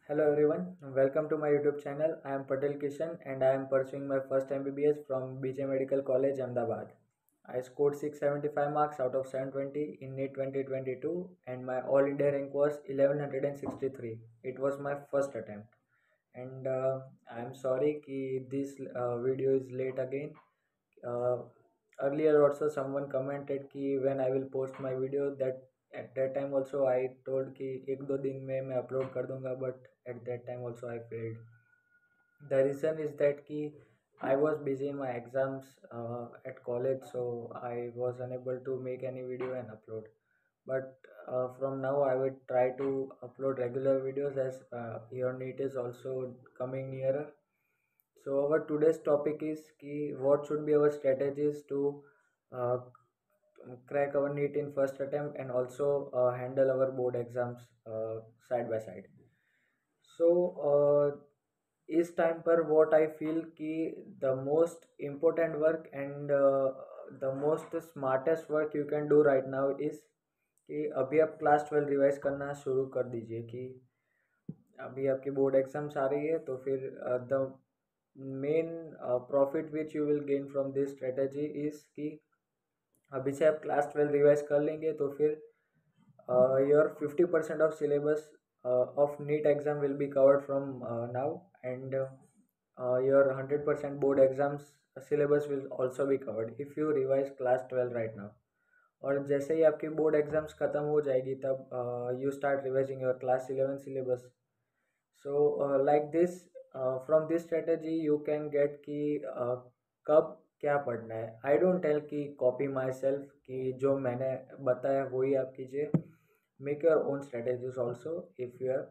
Hello everyone, welcome to my YouTube channel. I am Patel Kishan and I am pursuing my first MBBS from BJ Medical College, Ahmedabad. I scored 675 marks out of 720 in NEET 2022 and my All India rank was 1163. It was my first attempt and I am sorry कि this video is late again. Uh, Earlier also someone commented कि when I will post my video that at that time also I told कि एक दो दिन में मैं upload कर दूंगा but at that time also I failed. The reason is that कि I was busy in my exams at college, so I was unable to make any video and upload. But from now I will try to upload regular videos as your NEET is also coming nearer. So our today's topic is कि what should be our strategies to uh, crack our NEET in first attempt and also handle our board exams side by side. So इस time पर what I feel कि the most important work and the most smartest work you can do right now is कि अभी आप class 12 revise करना शुरू कर दीजिए कि अभी आपकी बोर्ड एग्जाम्स आ रही है तो फिर the main profit which you will gain from this strategy is कि अभी से आप क्लास 12 रिवाइज कर लेंगे तो फिर your 50% of syllabus of NEET exam will be covered from now and your 100% board exams syllabus will also be covered if you revise class 12 right now. और जैसे ही आपकी बोर्ड एग्जाम्स ख़त्म हो जाएगी तब you start revising your class 11 syllabus. So like this from this strategy you can get कि कब क्या पढ़ना है. आई डोंट टेल कि कॉपी माई सेल्फ कि जो मैंने बताया वही आप कीजिए. Make your own strategies also if you are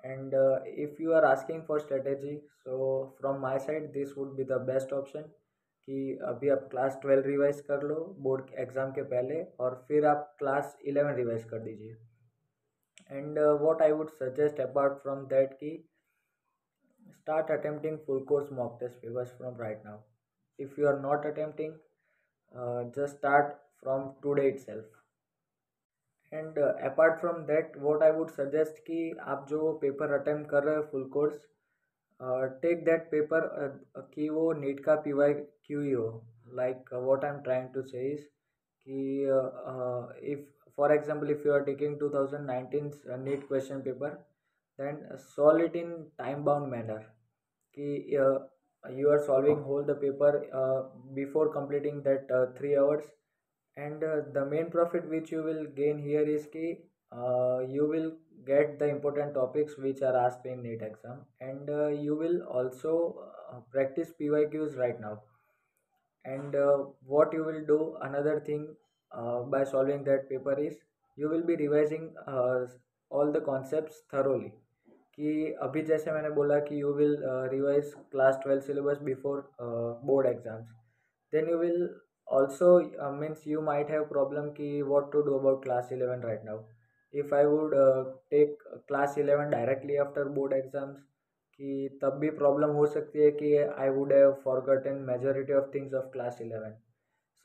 and if you are asking for strategy, so from my side this would be the best option कि अभी आप क्लास 12 रिवाइज कर लो बोर्ड एग्ज़ाम के पहले और फिर आप क्लास 11 रिवाइज कर दीजिए. And what I would suggest apart from that कि start attempting full course mock test papers from right now. If you are not attempting, just start from today itself. And apart from that what I would suggest कि आप जो paper attempt कर रहे हो full course take that paper कि वो नीट का PYQ ही हो. Like what I am trying to say is कि if for example if you are taking 2019 NEET question paper then solve it in time bound manner कि you are solving whole the paper before completing that 3 hours. And the main profit which you will gain here is कि you will get the important topics which are asked in NEET exam and you will also practice PYQs right now. And what you will do another thing by solving that paper is you will be revising all the concepts thoroughly कि अभी जैसे मैंने बोला कि you will revise class 12 syllabus before board exams. then you will also means you might have problem कि what to do about class 11 right now. if I would take class 11 directly after board exams कि तब भी problem हो सकती है कि I would have forgotten majority of things of class 11.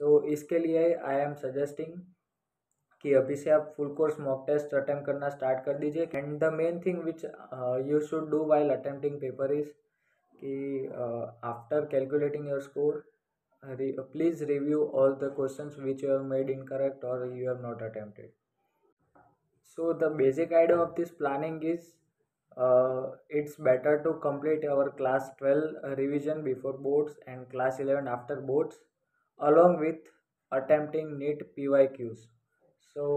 So इसके लिए आई एम सजेस्टिंग कि अभी से आप full course mock test attempt करना स्टार्ट कर दीजिए. And the main thing which you should do while attempting paper is कि after calculating your score please review all the questions which you have made incorrect or you have not attempted. So the basic idea of this planning is it's better to complete our class 12 revision before boards and class 11 after boards along with attempting NEET PYQs. So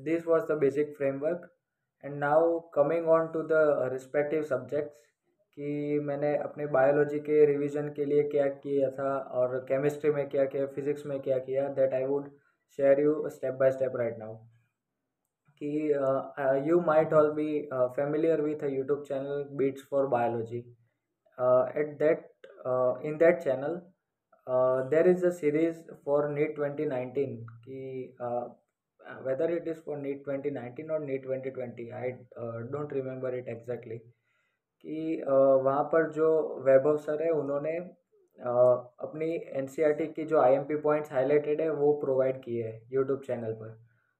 this was the basic framework. And now coming on to the respective subjects कि मैंने अपने biology के revision के लिए क्या किया था और केमिस्ट्री में क्या किया फिजिक्स में क्या किया that I would share you step by step right now. कि you might all be familiar with a YouTube channel Beats for Biology. At that in that channel there is a series for NEET 2019 कि whether it is for NEET 2019 or NEET 2020 I don't remember it exactly. कि वहाँ पर जो वैभव sir है उन्होंने अपनी NCERT की जो IMP पॉइंट्स हाईलाइटेड है वो प्रोवाइड किए है यूट्यूब चैनल पर.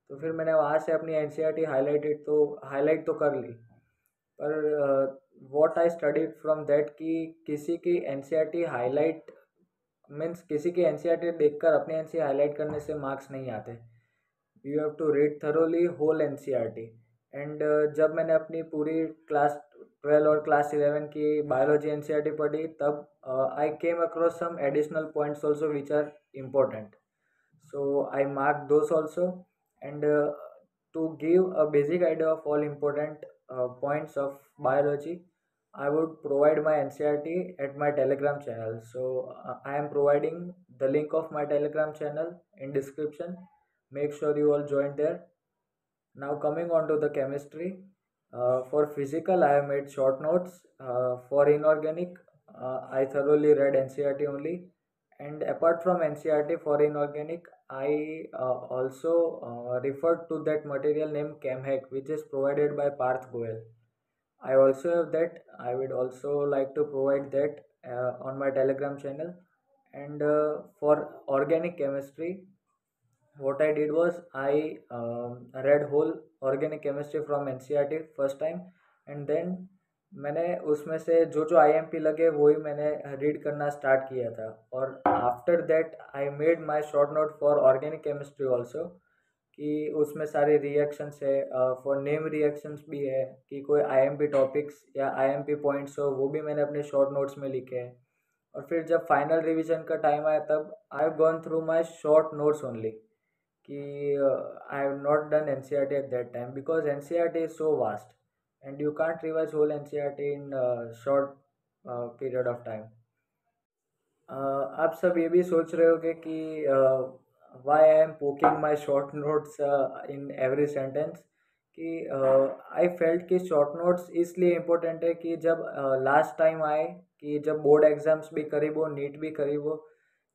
तो फिर मैंने वहाँ से अपनी NCERT हाईलाइट तो कर ली. पर what I studied from that कि किसी की एनसीईआरटी हाईलाइट मीन्स किसी की एनसीईआरटी देखकर अपनी एनसीईआरटी हाईलाइट करने से मार्क्स नहीं आते. You have to read thoroughly whole NCERT. And जब मैंने अपनी पूरी क्लास 12 और क्लास 11 की बायोलॉजी एनसीईआरटी पढ़ी तब I came across some additional points also which are important. So I marked those also. And to give a basic idea of all important points of biology, I would provide my NCRT at my Telegram channel. So I am providing the link of my Telegram channel in description. Make sure you all join there. Now coming on to the chemistry. For physical, I have made short notes. For inorganic, I thoroughly read NCRT only. And apart from NCRT for inorganic, I also referred to that material named ChemHack, which is provided by Parth Goel. I also have that. I would also like to provide that on my Telegram channel. And for organic chemistry, what I did was I read whole organic chemistry from NCERT first time. And then मैंने उसमें से जो जो IMP लगे वही मैंने read करना start किया था. और after that I made my short note for organic chemistry also कि उसमें सारे रिएक्शंस है. फॉर नेम रिएक्शंस भी है कि कोई IMP टॉपिक्स या IMP पॉइंट्स हो वो भी मैंने अपने शॉर्ट नोट्स में लिखे हैं. और फिर जब फाइनल रिवीजन का टाइम आया तब I have gone through my short notes only कि I have not done NCERT at that time because NCERT is so vast and you can't revise whole NCERT in a short period of time. आप सब ये भी सोच रहे होगे कि why I am poking my short notes in every sentence कि I felt कि शॉर्ट नोट्स इसलिए इम्पोर्टेंट है कि जब लास्ट टाइम आए कि जब बोर्ड एग्ज़ाम्स भी करीब हो नीट भी करीब हो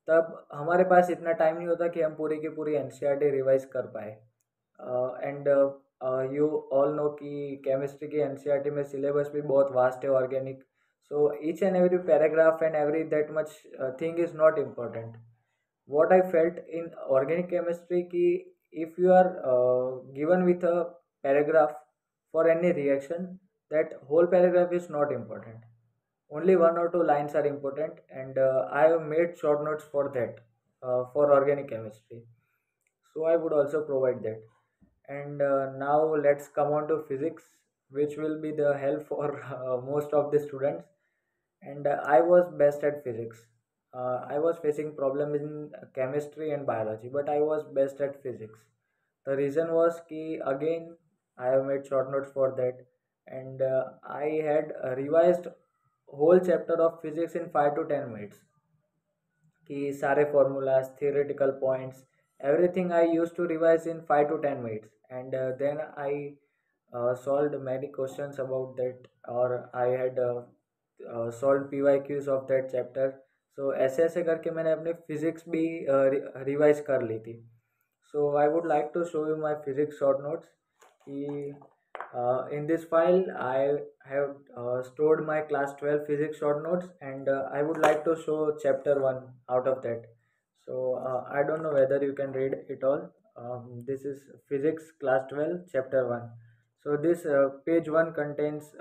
तब हमारे पास इतना टाइम नहीं होता कि हम पूरी की पूरी एनसीईआरटी रिवाइज कर पाए. एंड यू ऑल नो कि केमिस्ट्री की एनसीईआरटी में सिलेबस भी बहुत वास्ट है organic. So each and every paragraph and every that much thing is not important. what I felt in organic chemistry ki if you are given with a paragraph for any reaction, that whole paragraph is not important. Only one or two lines are important, and I have made short notes for that for organic chemistry. So I would also provide that. And now let's come on to physics, which will be the help for most of the students. And I was best at physics. I was facing problem in chemistry and biology, but I was best at physics. The reason was कि again I have made short notes for that, and I had revised whole chapter of physics in 5 to 10 minutes. कि सारे formulas, theoretical points, everything I used to revise in 5 to 10 minutes, and then I solved many questions about that, or I had solved PYQs of that chapter. So ऐसे ऐसे करके मैंने अपने physics भी revise कर ली थी. So I would like to show you my physics short notes. In this file I have stored my class 12 physics short notes, and I would like to show chapter 1 out of that. So I don't know whether you can read it all. This is physics class 12 chapter 1. So this page 1 contains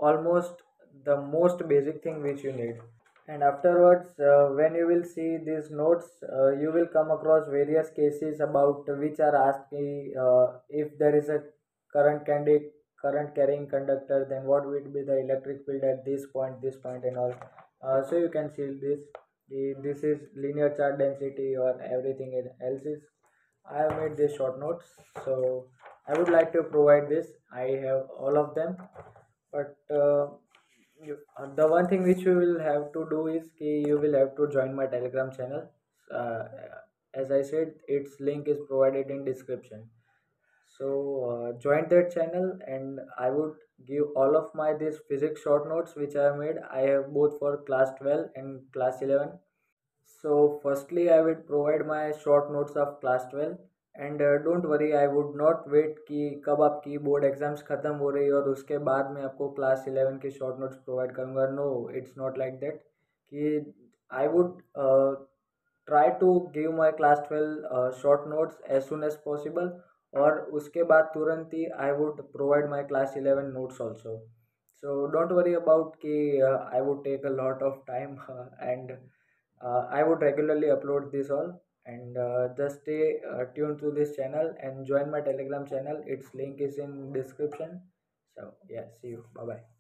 almost the most basic thing which you need. And afterwards when you will see these notes you will come across various cases about which are asked if there is a current carrying conductor, then what would be the electric field at this point and all. So you can see this is linear charge density or everything else is. I have made these short notes, so I would like to provide this. I have all of them, but the one thing which you will have to do is you will have to join my Telegram channel. uh, as I said, its link is provided in description. So join that channel, and I would give all of my these physics short notes which I have made. I have both for class 12 and class 11. So firstly I will provide my short notes of class 12. And don't worry, I would not wait कि कब आपकी board exams ख़त्म हो रही है और उसके बाद मैं आपको क्लास 11 के शॉर्ट नोट्स प्रोवाइड करूँगा. No, it's not like that. कि I would try to give my class 12 short notes as soon as possible, और उसके बाद तुरंत ही I would provide my class 11 notes also. So don't worry about ki I would take a lot of time and I would regularly upload this all. And just stay tuned to this channel and join my Telegram channel. Its link is in description. So yeah, see you. Bye bye.